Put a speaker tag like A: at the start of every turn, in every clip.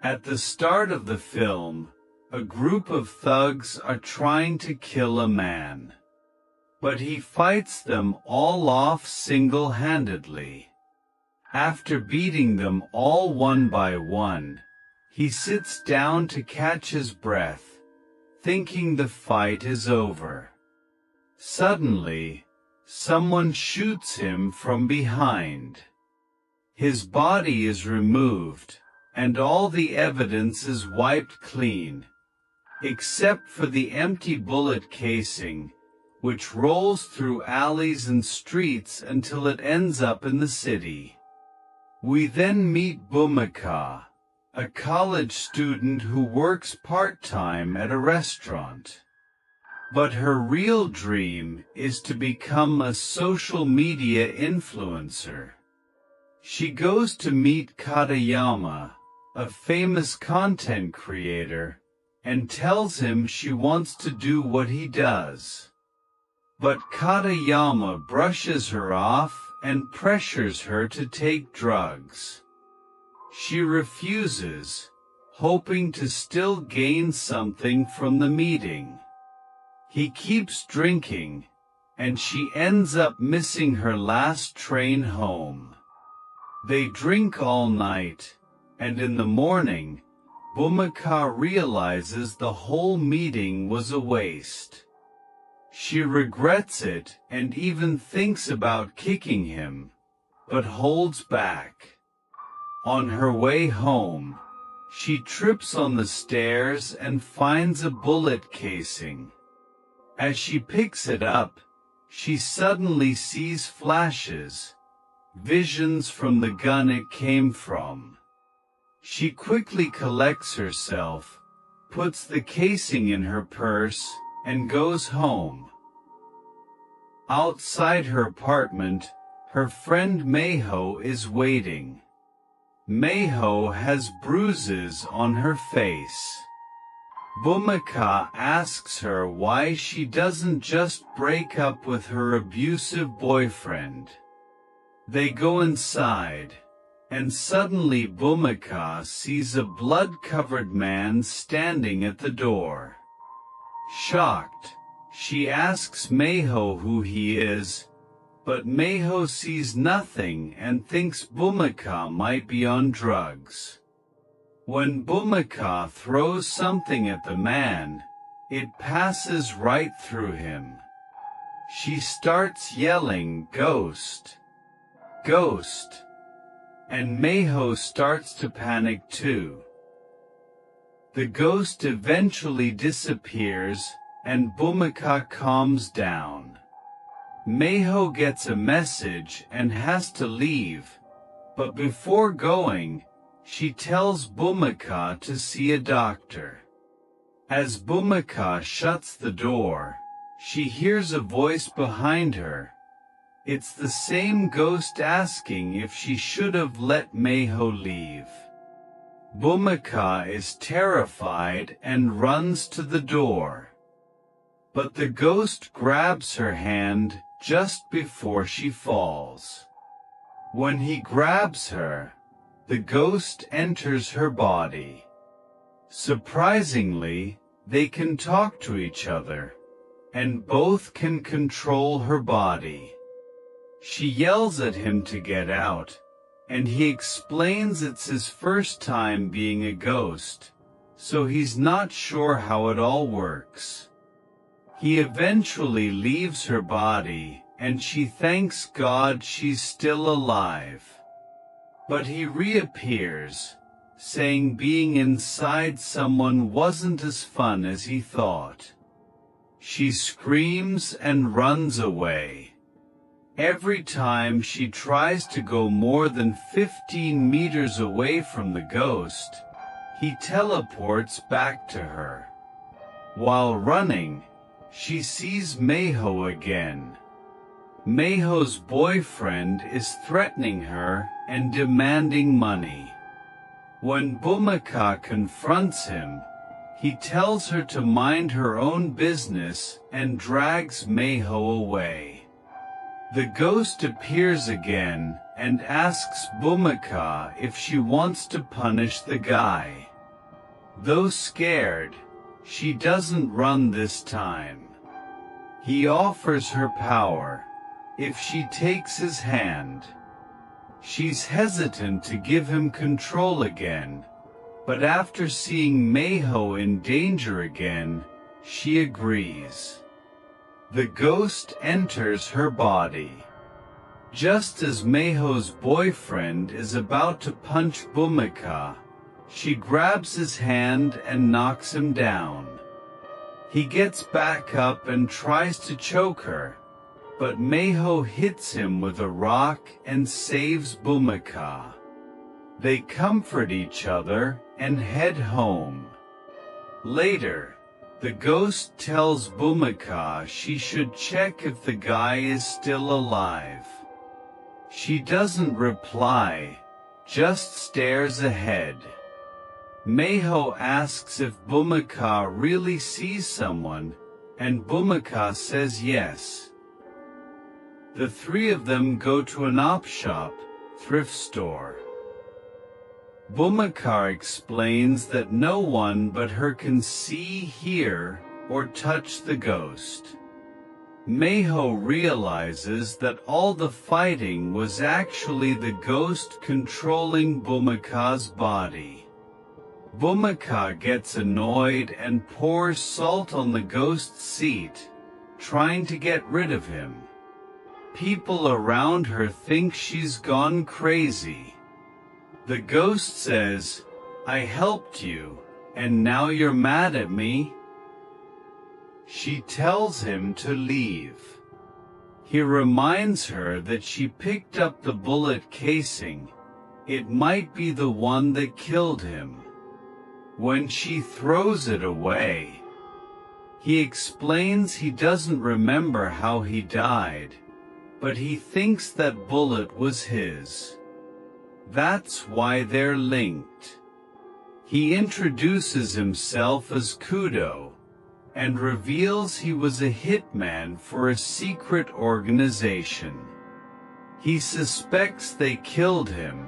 A: At the start of the film, a group of thugs are trying to kill a man. But he fights them all off single-handedly. After beating them all one by one, he sits down to catch his breath, thinking the fight is over. Suddenly, someone shoots him from behind. His body is removed, and all the evidence is wiped clean, except for the empty bullet casing, which rolls through alleys and streets until it ends up in the city. We then meet Bhumika, a college student who works part-time at a restaurant. But her real dream is to become a social media influencer. She goes to meet Katayama, a famous content creator, and tells him she wants to do what he does. But Katayama brushes her off and pressures her to take drugs. She refuses, hoping to still gain something from the meeting. He keeps drinking, and she ends up missing her last train home. They drink all night, and in the morning, Bhumika realizes the whole meeting was a waste. She regrets it and even thinks about kicking him, but holds back. On her way home, she trips on the stairs and finds a bullet casing. As she picks it up, she suddenly sees flashes, visions from the gun it came from. She quickly collects herself, puts the casing in her purse, and goes home. Outside her apartment, her friend Meiho is waiting. Meiho has bruises on her face. Bhumika asks her why she doesn't just break up with her abusive boyfriend. They go inside, and suddenly Bhumika sees a blood-covered man standing at the door. Shocked, she asks Meiho who he is, but Meiho sees nothing and thinks Bhumika might be on drugs. When Bhumika throws something at the man, it passes right through him. She starts yelling, "Ghost! Ghost!" and Meiho starts to panic too. The ghost eventually disappears, and Bhumika calms down. Meiho gets a message and has to leave, but before going, she tells Bhumika to see a doctor. As Bhumika shuts the door, she hears a voice behind her. It's the same ghost asking if she should have let Meiho leave. Bhumika is terrified and runs to the door. But the ghost grabs her hand just before she falls. When he grabs her, the ghost enters her body. Surprisingly, they can talk to each other, and both can control her body. She yells at him to get out, and he explains it's his first time being a ghost, so he's not sure how it all works. He eventually leaves her body, and she thanks God she's still alive. But he reappears, saying being inside someone wasn't as fun as he thought. She screams and runs away. Every time she tries to go more than 15 meters away from the ghost, he teleports back to her. While running, she sees Meiho again. Meiho's boyfriend is threatening her and demanding money. When Bhumika confronts him, he tells her to mind her own business and drags Meiho away. The ghost appears again and asks Bhumika if she wants to punish the guy. Though scared, she doesn't run this time. He offers her power if she takes his hand. She's hesitant to give him control again, but after seeing Meiho in danger again, she agrees. The ghost enters her body. Just as Meiho's boyfriend is about to punch Bhumika, she grabs his hand and knocks him down. He gets back up and tries to choke her, but Meiho hits him with a rock and saves Bhumika. They comfort each other and head home. Later, the ghost tells Bhumika she should check if the guy is still alive. She doesn't reply, just stares ahead. Meiho asks if Bhumika really sees someone, and Bhumika says yes. The three of them go to an op shop, thrift store. Bhumika explains that no one but her can see, hear, or touch the ghost. Meiho realizes that all the fighting was actually the ghost controlling Bhumika's body. Bhumika gets annoyed and pours salt on the ghost's seat, trying to get rid of him. People around her think she's gone crazy. The ghost says, "I helped you, and now you're mad at me?" She tells him to leave. He reminds her that she picked up the bullet casing. It might be the one that killed him. When she throws it away, he explains he doesn't remember how he died, but he thinks that bullet was his. That's why they're linked. He introduces himself as Kudo, and reveals he was a hitman for a secret organization. He suspects they killed him,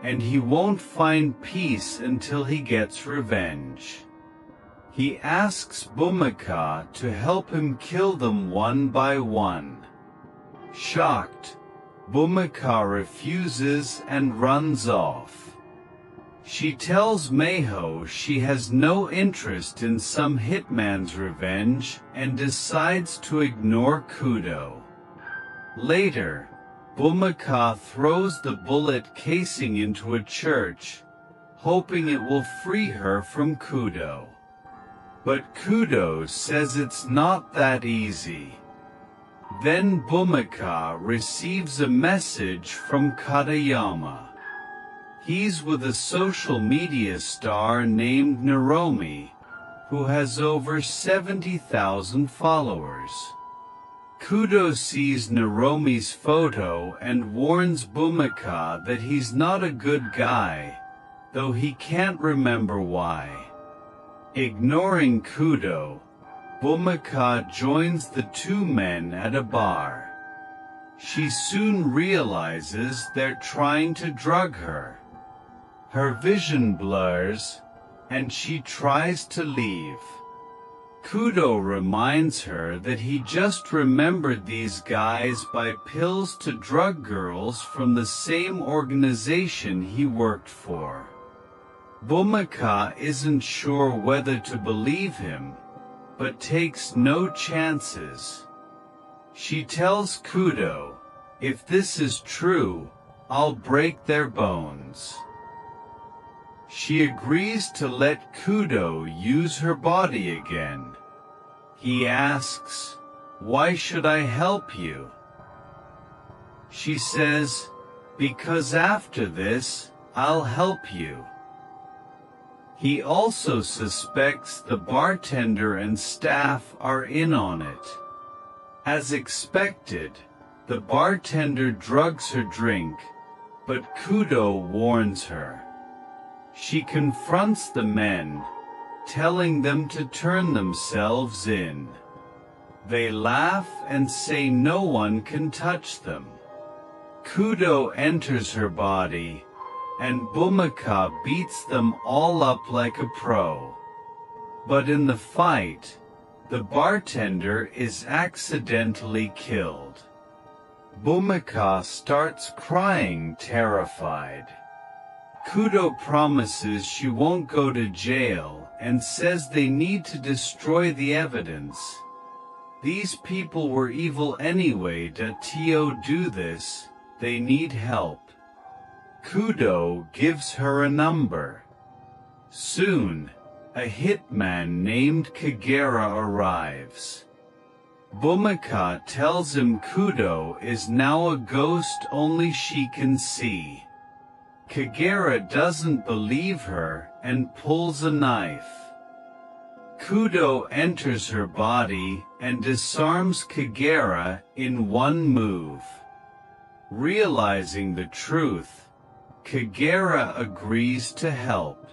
A: and he won't find peace until he gets revenge. He asks Bhumika to help him kill them one by one. Shocked, Bhumika refuses and runs off. She tells Meiho she has no interest in some hitman's revenge and decides to ignore Kudo. Later, Bhumika throws the bullet casing into a church, hoping it will free her from Kudo. But Kudo says it's not that easy. Then Bhumika receives a message from Katayama. He's with a social media star named Naromi, who has over 70,000 followers. Kudo sees Naromi's photo and warns Bhumika that he's not a good guy, though he can't remember why. Ignoring Kudo, Bhumika joins the two men at a bar. She soon realizes they're trying to drug her. Her vision blurs, and she tries to leave. Kudo reminds her that he just remembered these guys by pills to drug girls from the same organization he worked for. Bhumika isn't sure whether to believe him, but takes no chances. She tells Kudo, "If this is true, I'll break their bones." She agrees to let Kudo use her body again. He asks, "Why should I help you?" She says, "Because after this, I'll help you." He also suspects the bartender and staff are in on it. As expected, the bartender drugs her drink, but Kudo warns her. She confronts the men, telling them to turn themselves in. They laugh and say no one can touch them. Kudo enters her body, and Bhumika beats them all up like a pro. But in the fight, the bartender is accidentally killed. Bhumika starts crying, terrified. Kudo promises she won't go to jail and says they need to destroy the evidence. These people were evil anyway. To do this, they need help. Kudo gives her a number. Soon, a hitman named Kagera arrives. Bhumika tells him Kudo is now a ghost only she can see. Kagera doesn't believe her and pulls a knife. Kudo enters her body and disarms Kagera in one move. Realizing the truth, Kagera agrees to help.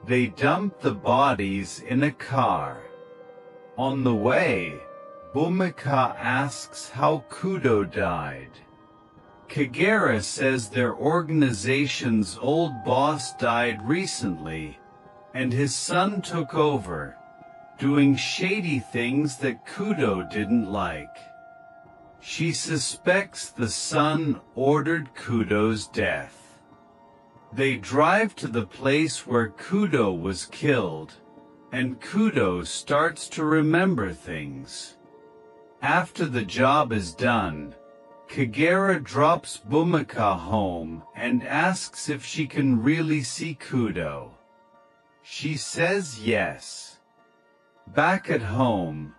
A: They dump the bodies in a car. On the way, Bhumika asks how Kudo died. Kagera says their organization's old boss died recently, and his son took over, doing shady things that Kudo didn't like. She suspects the son ordered Kudo's death. They drive to the place where Kudo was killed, and Kudo starts to remember things. After the job is done, Kagera drops Bhumika home and asks if she can really see Kudo. She says yes. Back at home,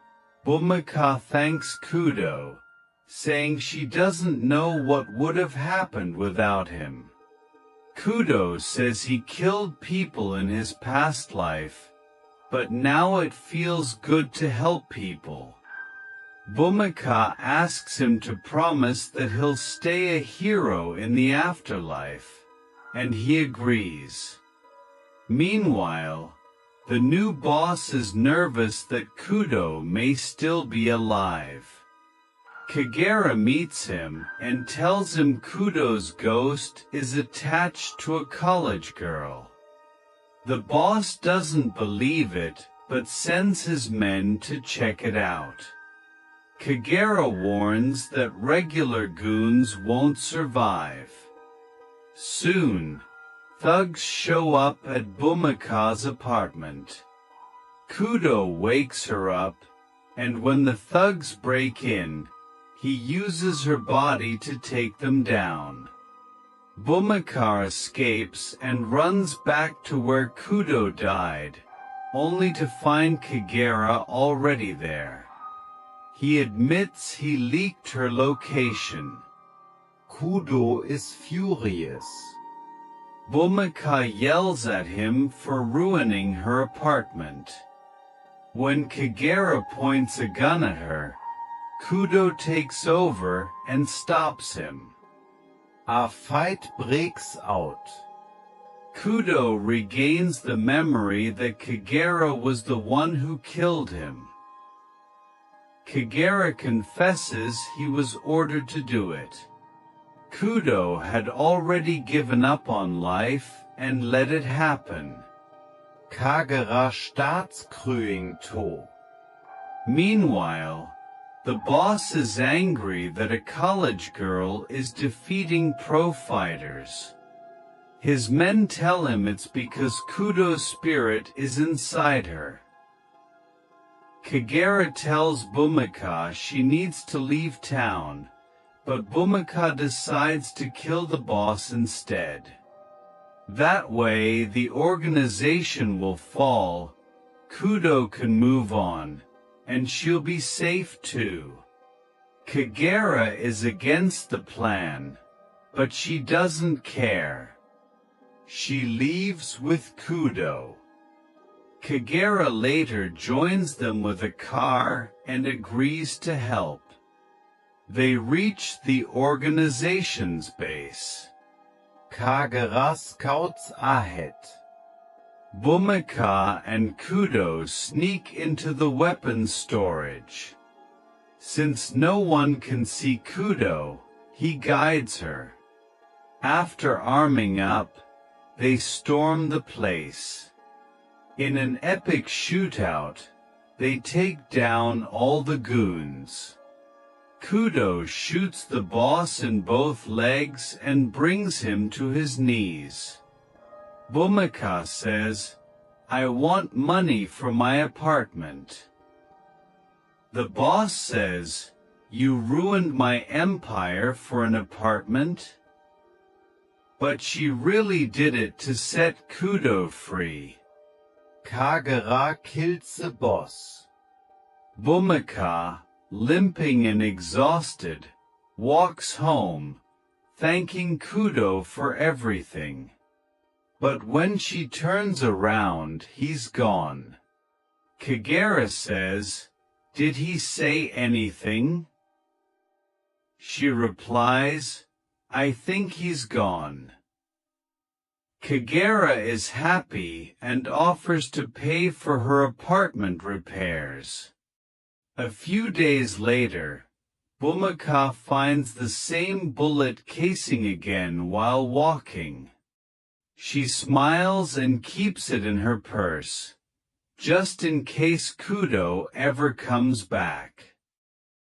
A: Bhumika thanks Kudo, saying she doesn't know what would have happened without him. Kudo says he killed people in his past life, but now it feels good to help people. Bhumika asks him to promise that he'll stay a hero in the afterlife, and he agrees. Meanwhile, the new boss is nervous that Kudo may still be alive. Kagera meets him and tells him Kudo's ghost is attached to a college girl. The boss doesn't believe it, but sends his men to check it out. Kagera warns that regular goons won't survive. Soon, thugs show up at Bhumika's apartment. Kudo wakes her up, and when the thugs break in, he uses her body to take them down. Bhumika escapes and runs back to where Kudo died, only to find Kagera already there. He admits he leaked her location. Kudo is furious. Bhumika yells at him for ruining her apartment. When Kagera points a gun at her, Kudo takes over and stops him. A fight breaks out. Kudo regains the memory that Kagera was the one who killed him. Kagera confesses he was ordered to do it. Kudo had already given up on life and let it happen. Kagera Staatskröning to. Meanwhile, the boss is angry that a college girl is defeating pro fighters. His men tell him it's because Kudo's spirit is inside her. Kagera tells Bhumika she needs to leave town, but Bhumika decides to kill the boss instead. That way the organization will fall, Kudo can move on, and she'll be safe too. Kagera is against the plan, but she doesn't care. She leaves with Kudo. Kagera later joins them with a car and agrees to help. They reach the organization's base. Kagera scouts ahead. Bhumika and Kudo sneak into the weapons storage. Since no one can see Kudo, he guides her. After arming up, they storm the place. In an epic shootout, they take down all the goons. Kudo shoots the boss in both legs and brings him to his knees. Bhumika says, "I want money for my apartment." The boss says, "You ruined my empire for an apartment?" But she really did it to set Kudo free. Kagera kills the boss. Bhumika, limping and exhausted, walks home, thanking Kudo for everything. But when she turns around, he's gone. Kagera says, "Did he say anything?" She replies, "I think he's gone." Kagera is happy and offers to pay for her apartment repairs. A few days later, Bhumika finds the same bullet casing again while walking. She smiles and keeps it in her purse, just in case Kudo ever comes back.